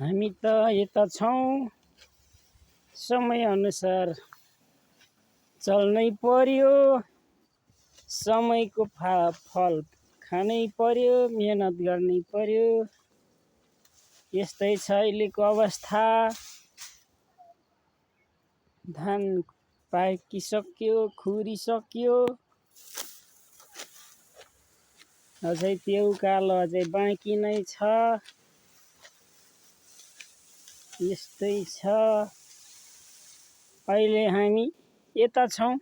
हामी त यता छौं समय अनुसार चल्नै पर्यो समयको फल खानै पर्यो मेहनत गर्नै पर्यो यस्तै छ अहिलेको अवस्था धान पाकिसक्यो खुरिसक्यो अझै त्यो उकालो अझै बाँकी नै छ यस्तै छ अहिले हामी यता छौं